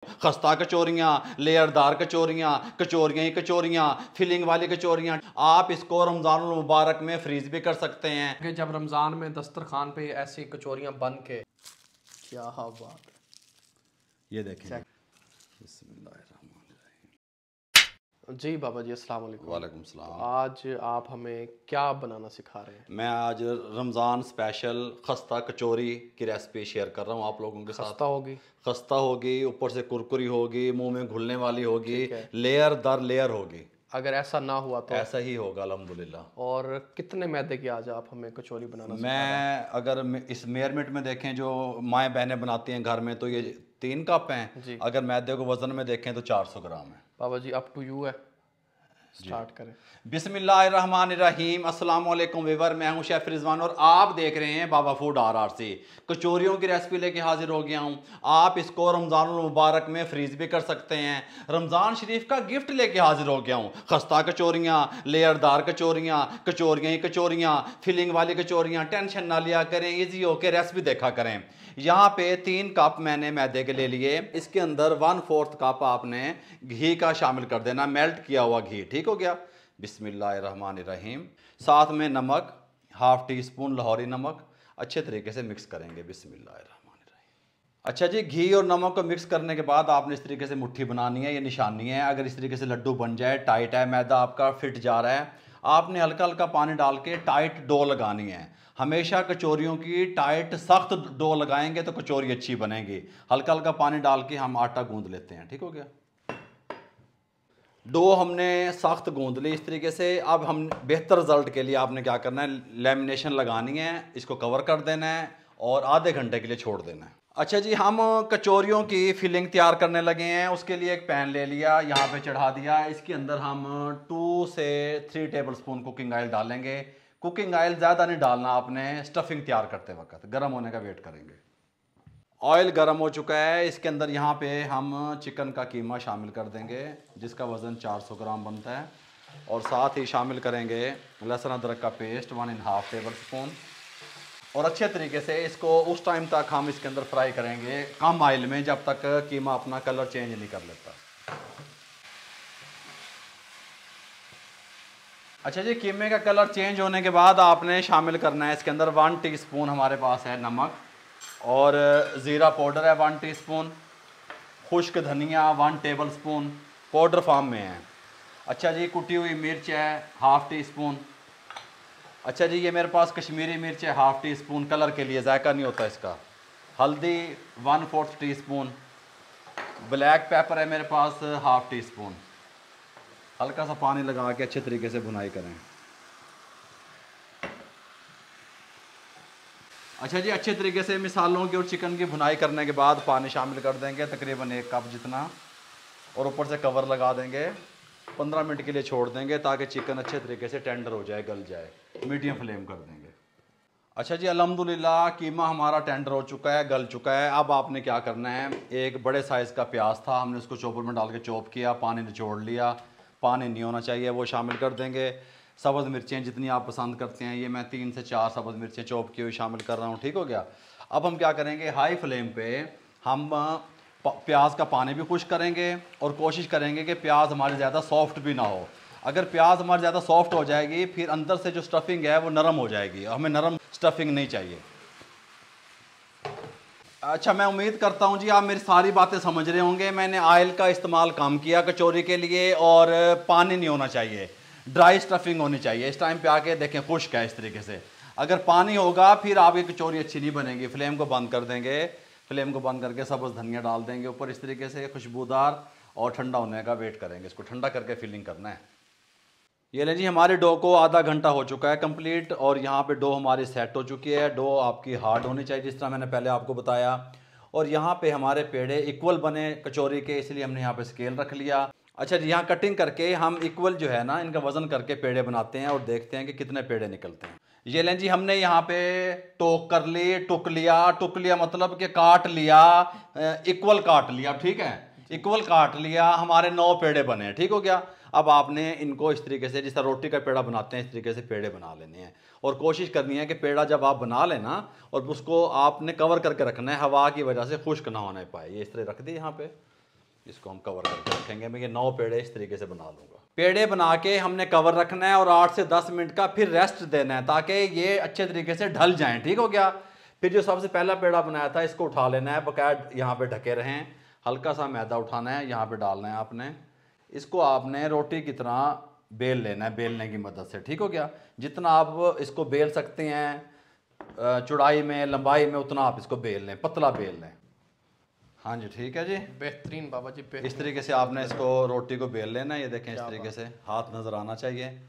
खस्ता कचौरियाँ, लेयरदार कचौरियाँ, कचौरियाँ ही कचौरियाँ, फिलिंग वाली कचौरियाँ। आप इसको रमज़ान मुबारक में फ्रीज भी कर सकते हैं कि जब रमज़ान में दस्तरखान पे ऐसी कचौरियाँ बन के, क्या बात है। ये देखें। जी बाबा जी, अस्सलाम वालेकुम। वालेकुम सलाम। तो आज आप हमें क्या बनाना सिखा रहे हैं? मैं आज रमज़ान स्पेशल खस्ता कचौरी की रेसिपी शेयर कर रहा हूँ आप लोगों के साथ। खस्ता होगी, खस्ता होगी, ऊपर से कुरकुरी होगी, मुंह में घुलने वाली होगी, ठीक है। लेयर दर लेयर होगी। अगर ऐसा ना हुआ तो? ऐसा ही होगा अल्हम्दुलिल्लाह। और कितने मैदे की आज आप हमें कचौरी बनाना सिखा रहे हैं? मैं अगर इस मेयरमेंट में देखें जो माएँ बहनें बनाती हैं घर में, तो ये 3 कप हैं। जी अगर मैदे को वज़न में देखें तो 400 ग्राम है। बाबा जी, अप टू यू है, स्टार्ट करें। बिस्मिल्लाहिर्रहमानिर्रहीम। अस्सलाम वालेकुम वीवर, मैं हूं शेफ़ रिजवान और आप देख रहे हैं बाबा फूड RRC। कचौरियों की रेसिपी लेके हाजिर हो गया हूं। आप इसको रमज़ान मुबारक में फ्रीज भी कर सकते हैं। रमज़ान शरीफ का गिफ्ट लेके हाजिर हो गया हूं। खस्ता कचौरियाँ, लेयरदार कचौरियाँ, कचौरियाँ ही कचौरियाँ, फिलिंग वाली कचौरियाँ। टेंशन ना लिया करें, ईजी होके रेसिपी देखा करें। यहाँ पे 3 कप मैंने मैदे के ले लिए। इसके अंदर 1/4 कप आपने घी का शामिल कर देना, मेल्ट किया हुआ घी। ठीक हो गया। बिस्मिल्लाहिर्रहमानिर्रहीम। साथ में नमक, 1/2 टीस्पून लाहौरी नमक, अच्छे तरीके से मिक्स करेंगे। बिस्मिल्लाहिर्रहमानिर्रहीम। अच्छा जी, घी और नमक को मिक्स करने के बाद आपने इस तरीके से मुट्ठी बनानी है, ये निशानी है। अगर इस तरीके से लड्डू बन जाए, टाइट है, मैदा आपका फिट जा रहा है, आपने हल्का हल्का पानी डाल के टाइट डो लगानी है। हमेशा कचौरियों की टाइट सख्त डो लगाएंगे तो कचौरी अच्छी बनेगी। हल्का हल्का पानी डाल के हम आटा गूंद लेते हैं। ठीक हो गया। डो हमने सख्त गूंद ली इस तरीके से। अब हम बेहतर रिजल्ट के लिए आपने क्या करना है, लेमिनेशन लगानी है, इसको कवर कर देना है और आधे घंटे के लिए छोड़ देना है। अच्छा जी, हम कचौरियों की फिलिंग तैयार करने लगे हैं। उसके लिए एक पैन ले लिया, यहाँ पे चढ़ा दिया। इसके अंदर हम 2 से 3 टेबल स्पून कुकिंग ऑयल डालेंगे। कुकिंग ऑयल ज़्यादा नहीं डालना आपने, स्टफिंग तैयार करते वक्त गर्म होने का वेट करेंगे। ऑयल गर्म हो चुका है, इसके अंदर यहाँ पे हम चिकन का कीमा शामिल कर देंगे, जिसका वज़न 400 ग्राम बनता है। और साथ ही शामिल करेंगे लहसुन अदरक का पेस्ट 1.5 टेबल स्पून। और अच्छे तरीके से इसको उस टाइम तक हम इसके अंदर फ्राई करेंगे कम ऑयल में, जब तक कीमा अपना कलर चेंज नहीं कर लेता। अच्छा जी, कीमे का कलर चेंज होने के बाद आपने शामिल करना है इसके अंदर 1 टीस्पून हमारे पास है नमक, और ज़ीरा पाउडर है 1 टीस्पून, खुश्क धनिया 1 टेबल स्पून, पाउडर फॉर्म में है। अच्छा जी, कुटी हुई मिर्च है 1/2 टीस्पून। अच्छा जी, ये मेरे पास कश्मीरी मिर्च है 1/2 टीस्पून, कलर के लिए, जायका नहीं होता इसका। हल्दी 1/4 टीस्पून। ब्लैक पेपर है मेरे पास 1/2 टीस्पून। हल्का सा पानी लगा के अच्छे तरीके से भुनाई करें। अच्छा जी, अच्छे तरीके से मिसालों की और चिकन की भुनाई करने के बाद पानी शामिल कर देंगे, तकरीबन 1 कप जितना, और ऊपर से कवर लगा देंगे। 15 मिनट के लिए छोड़ देंगे ताकि चिकन अच्छे तरीके से टेंडर हो जाए, गल जाए। मीडियम फ्लेम कर देंगे। अच्छा जी, अल्हम्दुलिल्लाह कीमा हमारा टेंडर हो चुका है, गल चुका है। अब आपने क्या करना है, एक बड़े साइज़ का प्याज था, हमने उसको चॉपर में डाल के चॉप किया, पानी निचोड़ लिया, पानी नहीं होना चाहिए, वो शामिल कर देंगे। सब्ज़ मिर्चें जितनी आप पसंद करते हैं, ये मैं 3 से 4 सब्ज़ मिर्चें चॉप की हुई शामिल कर रहा हूँ। ठीक हो गया। अब हम क्या करेंगे, हाई फ्लेम पे हम प्याज का पानी भी खुश करेंगे और कोशिश करेंगे कि प्याज हमारी ज़्यादा सॉफ्ट भी ना हो। अगर प्याज हमारी ज़्यादा सॉफ्ट हो जाएगी, फिर अंदर से जो स्टफिंग है वो नरम हो जाएगी, हमें नरम स्टफिंग नहीं चाहिए। अच्छा, मैं उम्मीद करता हूँ जी आप मेरी सारी बातें समझ रहे होंगे। मैंने ऑयल का इस्तेमाल कम किया कचौरी के लिए, और पानी नहीं होना चाहिए, ड्राई स्टफिंग होनी चाहिए। इस टाइम पे आके देखें खुश्क है इस तरीके से। अगर पानी होगा फिर आपकी कचौरी अच्छी नहीं बनेगी। फ्लेम को बंद कर देंगे। फ्लेम को बंद करके सब्ज़ धनिया डाल देंगे ऊपर इस तरीके से, खुशबूदार, और ठंडा होने का वेट करेंगे। इसको ठंडा करके फिलिंग करना है। ये ले जी, हमारे डो को आधा घंटा हो चुका है कंप्लीट, और यहाँ पे डो हमारी सेट हो चुकी है। डो आपकी हार्ड होनी चाहिए, जिस तरह मैंने पहले आपको बताया। और यहाँ पे हमारे पेड़े इक्वल बने कचौरी के, इसलिए हमने यहाँ पे स्केल रख लिया। अच्छा जी, यहाँ कटिंग करके हम इक्वल जो है ना, इनका वज़न करके पेड़े बनाते हैं और देखते हैं कि कितने पेड़े निकलते हैं। ये लें जी, हमने यहाँ पे टोक कर ली, टुक लिया मतलब कि काट लिया, इक्वल काट लिया। ठीक है, इक्वल काट लिया, हमारे 9 पेड़े बने। ठीक हो गया। अब आपने इनको इस तरीके से, जिस तरह रोटी का पेड़ा बनाते हैं, इस तरीके से पेड़े बना लेने हैं। और कोशिश करनी है कि पेड़ा जब आप बना लेना, और उसको आपने कवर करके रखना है, हवा की वजह से खुश्क ना होने पाए। ये इस तरह रख दी यहाँ पे। इसको हम कवर करके रखेंगे। मैं ये 9 पेड़े इस तरीके से बना लूँगा। पेड़े बना के हमने कवर रखना है और 8 से 10 मिनट का फिर रेस्ट देना है ताकि ये अच्छे तरीके से ढल जाएं। ठीक हो गया। फिर जो सबसे पहला पेड़ा बनाया था इसको उठा लेना है, बकायदा यहाँ पे ढके रहें। हल्का सा मैदा उठाना है, यहाँ पे डालना है आपने। इसको आपने रोटी की तरह बेल लेना है, बेलने की मदद से। ठीक हो गया। जितना आप इसको बेल सकते हैं चौड़ाई में लंबाई में उतना आप इसको बेल लें, पतला बेल लें। हाँ जी ठीक है जी, बेहतरीन बाबा जी, बेहतरीन। इस तरीके से आपने इसको रोटी को बेल लेना है। ये देखें इस तरीके से हाथ नज़र आना चाहिए।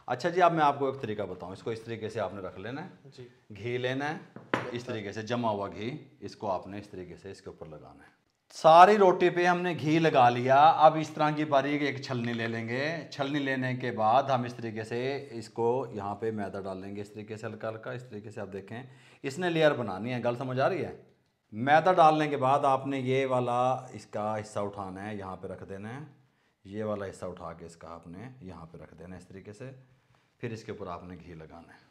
अच्छा जी, अब मैं आपको एक तरीका बताऊं। इसको इस तरीके से आपने रख लेना है जी। घी लेना है इस तरीके से, जमा हुआ घी, इसको आपने इस तरीके से इसके ऊपर लगाना है। सारी रोटी पे हमने घी लगा लिया। अब इस तरह की बारीक एक छलनी ले लेंगे। छलनी लेने के बाद हम इस तरीके से इसको यहाँ पे मैदा डाल लेंगे इस तरीके से हल्का हल्का। इस तरीके से आप देखें, इसने लेयर बनानी है। गल समझ आ रही है। मैदा डालने के बाद आपने ये वाला इसका हिस्सा उठाना है, यहाँ पे रख देना है। ये वाला हिस्सा उठा के इसका आपने यहाँ पे रख देना है इस तरीके से। फिर इसके ऊपर आपने घी लगाना है।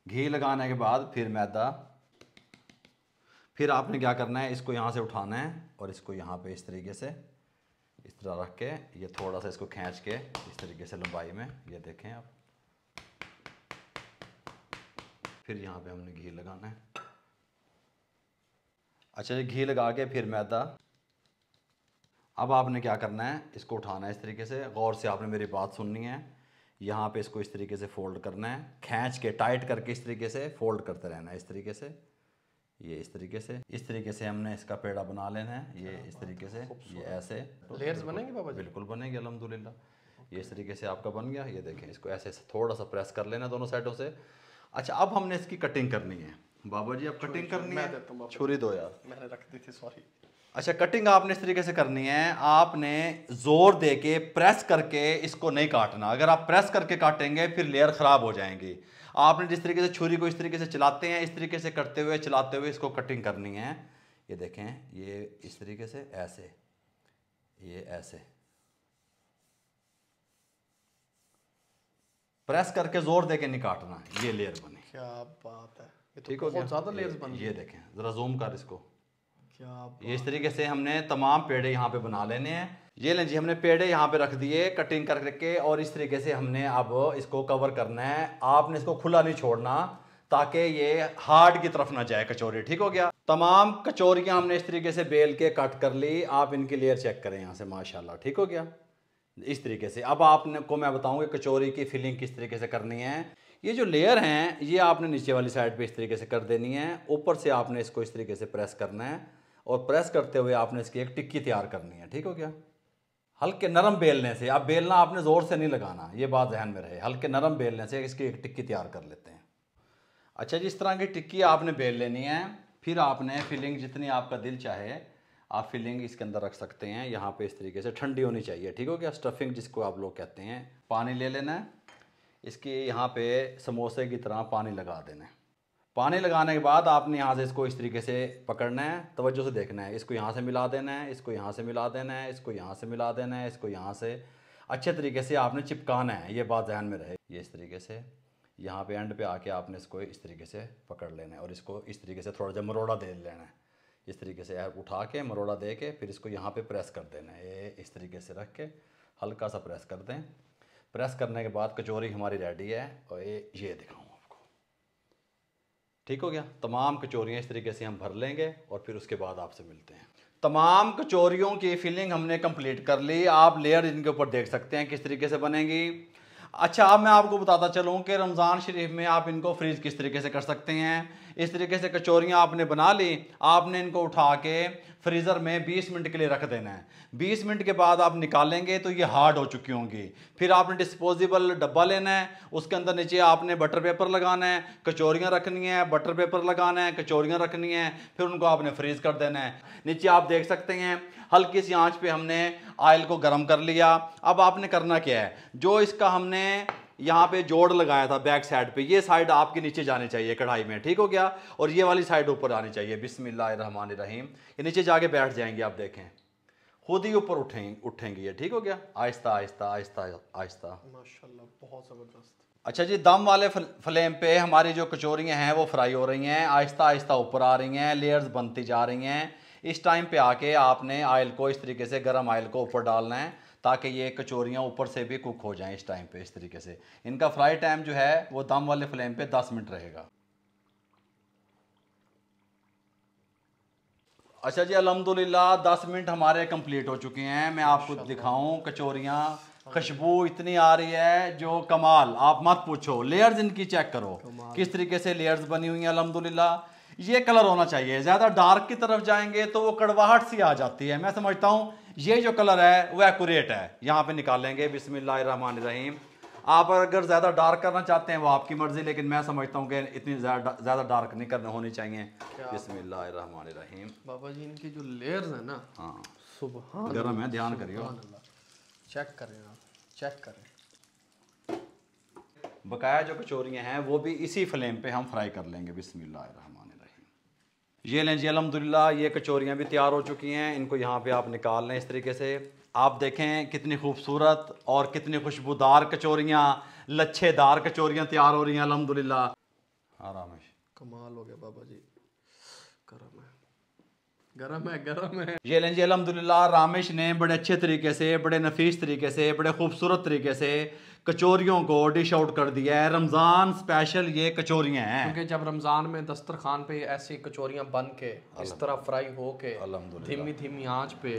घी लगाने के बाद फिर मैदा, फिर आपने क्या करना है, इसको यहाँ से उठाना है और इसको यहाँ पे इस तरीके से इस तरह रख के ये थोड़ा सा इसको खींच के इस तरीके से लंबाई में, ये देखें आप। फिर यहाँ पे हमने घी लगाना है। अच्छा ये घी लगा के फिर मैदा। अब आपने क्या करना है, इसको उठाना है इस तरीके से। गौर से आपने मेरी बात सुननी है। यहाँ पे इसको इस तरीके से फोल्ड करना है, खींच के टाइट करके इस तरीके से फोल्ड करते रहना है इस तरीके से। ये इस तरीके से हमने इसका पेड़ा बना लेना है। ये इस तरीके से, ये ऐसे लेयर्स बनेंगे बाबा जी? बिल्कुल बनेंगे अल्हम्दुलिल्लाह। ये इस तरीके से आपका बन गया। ये देखें, इसको ऐसे थोड़ा सा प्रेस कर लेना दोनों साइडों से। अच्छा अब हमने इसकी कटिंग करनी है। बाबा जी अब कटिंग करनी है, छुरी दो यार, मैंने रख दी थी, सॉरी। अच्छा कटिंग आपने इस तरीके से करनी है। आपने जोर दे के प्रेस करके इसको नहीं काटना। अगर आप प्रेस करके काटेंगे फिर लेयर ख़राब हो जाएंगी। आपने जिस तरीके से छुरी को इस तरीके से चलाते हैं, इस तरीके से करते हुए चलाते हुए इसको कटिंग करनी है। ये देखें, ये इस तरीके से ऐसे, ये ऐसे प्रेस करके जोर दे के नहीं काटना। ये लेयर बनी। क्या बात है, ये तो ठीक हो गया। बहुत ज़्यादा लेयर्स बन ये देखें, ज़रा जूम कर इसको। क्या ये इस तरीके से हमने तमाम पेड़े यहाँ पे बना लेने हैं। ये लें जी, हमने पेड़े यहाँ पे रख दिए कटिंग करके और इस तरीके से हमने अब इसको कवर करना है। आपने इसको खुला नहीं छोड़ना ताकि ये हार्ड की तरफ ना जाए कचौरी। ठीक हो गया। तमाम कचौरियाँ हमने इस तरीके से बेल के कट कर ली। आप इनकी लेयर चेक करें यहाँ से, माशाल्लाह। ठीक हो गया इस तरीके से। अब आपने को मैं बताऊँगा कचौरी की फिलिंग किस तरीके से करनी है। ये जो लेयर हैं ये आपने नीचे वाली साइड पे इस तरीके से कर देनी है। ऊपर से आपने इसको इस तरीके से प्रेस करना है और प्रेस करते हुए आपने इसकी एक टिक्की तैयार करनी है। ठीक हो गया। हल्के नरम बेलने से, अब बेलना आपने ज़ोर से नहीं लगाना, ये बात ध्यान में रहे। हल्के नरम बेलने से इसकी एक टिक्की तैयार कर लेते हैं। अच्छा जी, इस तरह की टिक्की आपने बेल लेनी है। फिर आपने फिलिंग जितनी आपका दिल चाहे आप फिलिंग इसके अंदर रख सकते हैं। यहाँ पे इस तरीके से ठंडी होनी चाहिए। ठीक हो गया। स्टफिंग जिसको आप लोग कहते हैं। पानी ले लेना है, इसकी यहाँ पे समोसे की तरह पानी लगा देना है। पानी लगाने के बाद आपने यहाँ से इसको इस तरीके से पकड़ना है, तवज्जो से देखना है। इसको यहाँ से मिला देना है, इसको यहाँ से मिला देना है, इसको यहाँ से मिला देना है, इसको यहाँ से अच्छे तरीके से आपने चिपकाना है। ये बात ध्यान में रहे। ये इस तरीके से यहाँ पे एंड पे आके आपने इसको इस तरीके से पकड़ लेना है और इसको इस तरीके से थोड़ा सा मरोड़ा दे लेना है। इस तरीके से उठा के मरोड़ा दे के फिर इसको यहाँ पे प्रेस कर देना है। ये इस तरीके से रख के हल्का सा प्रेस कर दें। प्रेस करने के बाद कचौरी हमारी रेडी है और ये दिखाऊँ आपको। ठीक हो गया। तमाम कचौरियाँ इस तरीके से हम भर लेंगे और फिर उसके बाद आपसे मिलते हैं। तमाम कचौरियों की फिलिंग हमने कंप्लीट कर ली। आप लेयर इनके ऊपर देख सकते हैं किस तरीके से बनेंगी। अच्छा, अब मैं आपको बताता चलूँ कि रमज़ान शरीफ में आप इनको फ्रीज़ किस तरीके से कर सकते हैं। इस तरीके से कचौरियाँ आपने बना ली, आपने इनको उठा के फ्रीज़र में 20 मिनट के लिए रख देना है। 20 मिनट के बाद आप निकालेंगे तो ये हार्ड हो चुकी होंगी। फिर आपने डिस्पोजेबल डब्बा लेना है, उसके अंदर नीचे आपने बटर पेपर लगाना है, कचौरियाँ रखनी है, बटर पेपर लगाना है, कचौरियाँ रखनी है, फिर उनको आपने फ्रीज़ कर देना है। नीचे आप देख सकते हैं हल्की सी आंच पे हमने ऑयल को गर्म कर लिया। अब आपने करना क्या है, जो इसका हमने यहाँ पे जोड़ लगाया था बैक साइड पे, ये साइड आपके नीचे जानी चाहिए कढ़ाई में। ठीक हो गया। और ये वाली साइड ऊपर आनी चाहिए। बिस्मिल्लाहिर्रहमानिर्रहीम। ये नीचे जाके बैठ जाएंगे, आप देखें खुद ही ऊपर उठेंगी ये। ठीक हो गया। आहिस्ता आहिस्ता आहिस्ता आहिस्ता। माशाल्लाह, बहुत ज़बरदस्त। अच्छा जी, दम वाले फ्लेम पे हमारी जो कचौरियाँ हैं वो फ्राई हो रही हैं, आहिस्ता आहिस्ता ऊपर आ रही हैं, लेयर्स बनती जा रही हैं। इस टाइम पे आके आपने ऑयल को इस तरीके से, गर्म ऑयल को ऊपर डालना है ताकि ये कचौरियाँ ऊपर से भी कुक हो जाएं। इस टाइम पे इस तरीके से इनका फ्राई टाइम जो है वो दम वाले फ्लेम पे 10 मिनट रहेगा। अच्छा जी, अल्हम्दुलिल्लाह 10 मिनट हमारे कंप्लीट हो चुके हैं। मैं आपको दिखाऊं कचौरियाँ, खुशबू इतनी आ रही है जो कमाल, आप मत पूछो। लेयर्स इनकी चेक करो किस तरीके से लेयर्स बनी हुई हैं। अल्हम्दुलिल्लाह ये कलर होना चाहिए, ज़्यादा डार्क की तरफ जाएंगे तो वो कड़वाहट सी आ जाती है। मैं समझता हूँ ये जो कलर है वो एक्यूरेट है। यहाँ पे निकालेंगे, बिस्मिल्लाहिर्रहमानिर्रहीम। आप अगर ज़्यादा डार्क करना चाहते हैं वो आपकी मर्ज़ी, लेकिन मैं समझता हूँ कि इतनी ज़्यादा डार्क नहीं करनी होनी चाहिए। बिस्मिल्लाहिर्रहमानिर्रहीम। बाबा जी इनकी जो लेयर्स है ना, हाँ सुबह गर्म है, ध्यान करियो। चेक करें आप, चेक करें। बकाया जो कचौरियाँ हैं वो भी इसी फ्लेम पे हम फ्राई कर लेंगे। बिस्मिल्लाहिर्रहमानिर्रहीम। ये लें जी, अल्हम्दुलिल्लाह ये कचौरियाँ भी तैयार हो चुकी हैं। इनको यहाँ पे आप निकाल लें इस तरीके से। आप देखें कितनी खूबसूरत और कितनी खुशबूदार कचौरियाँ, लच्छेदार कचौरियाँ तैयार हो रही हैं अल्हम्दुलिल्लाह। हाँ रामेश, कमाल हो गया बाबा जी। गरम है, गरम है, गरम है। ये लें जी, अल्हम्दुलिल्लाह रामेश ने बड़े अच्छे तरीके से, बड़े नफीस तरीके से, बड़े खूबसूरत तरीके से कचौरियों को डिश आउट कर दिया है। रमज़ान स्पेशल ये कचौरियाँ हैं, क्योंकि जब रमज़ान में दस्तरखान पे ऐसी कचौरियाँ बन के इस तरह फ्राई हो के धीमी धीमी आंच पे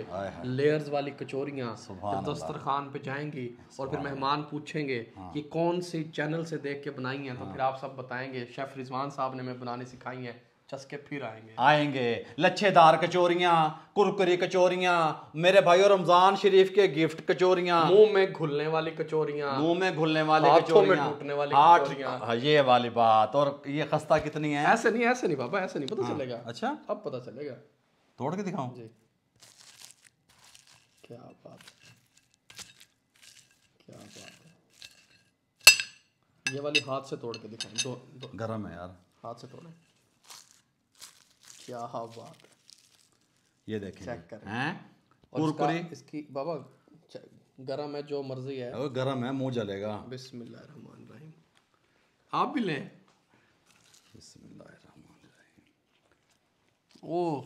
लेयर्स वाली कचौरियाँ जब दस्तरखान पे जाएंगी और फिर मेहमान पूछेंगे कि कौन सी चैनल से देख के बनाई हैं, तो फिर आप सब बताएंगे शेफ़ रिजवान साहब ने मैं बनानी सिखाई हैं। चस्के फिर आएंगे। लच्छेदार कचौरियाँ, कुरकुरी कचौरियाँ, मेरे भाइयों रमजान शरीफ के गिफ्ट कचौरियाँ, मुंह में घुलने वाली कचौरियाँ, मुंह में घुलने वाली हाथों में कचौरियाँ, टूटने वाली हाथ, कचौरियाँ। हाँ, ये वाली बात। और ये खस्ता कितनी है? ऐसे नहीं बाबा, ऐसे नहीं पता चलेगा। अच्छा, अब पता चलेगा। तोड़ के दिखाऊं जी, क्या बात है, क्या बात है। ये वाली हाथ से तोड़ के दिखाएं। दो गरम है यार, हाथ से तोड़े। क्या बात है, ये देखें, चेक करें हैं कुरकुरी इसकी बाबा। गरम है, जो मर्जी है, गरम है, मुंह जलेगा। बिस्मिल्लाहिर्रहमानिर्रहीम। आप भी लें। बिस्मिल्लाहिर्रहमानिर्रहीम। ओ।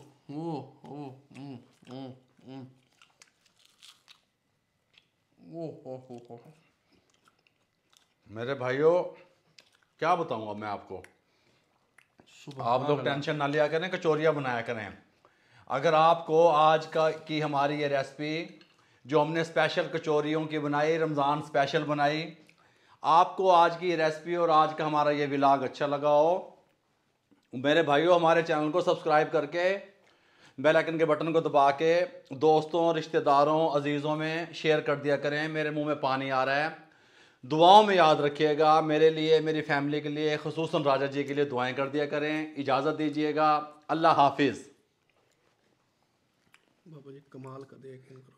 मेरे भाइयों क्या बताऊंगा मैं आपको। आप लोग टेंशन ना लिया करें, कचौरियाँ बनाया करें। अगर आपको आज की हमारी ये रेसिपी जो हमने स्पेशल कचौरियों की बनाई, रमज़ान स्पेशल बनाई, आपको आज की रेसिपी और आज का हमारा ये व्लॉग अच्छा लगा हो, मेरे भाइयों हमारे चैनल को सब्सक्राइब करके बेल आइकन के बटन को दबा के दोस्तों, रिश्तेदारों, अजीज़ों में शेयर कर दिया करें। मेरे मुंह में पानी आ रहा है। दुआओं में याद रखिएगा, मेरे लिए, मेरी फैमिली के लिए, खुसूसन राजा जी के लिए दुआएं कर दिया करें। इजाज़त दीजिएगा, अल्लाह हाफिज़। बाबा जी कमाल का देखें करो।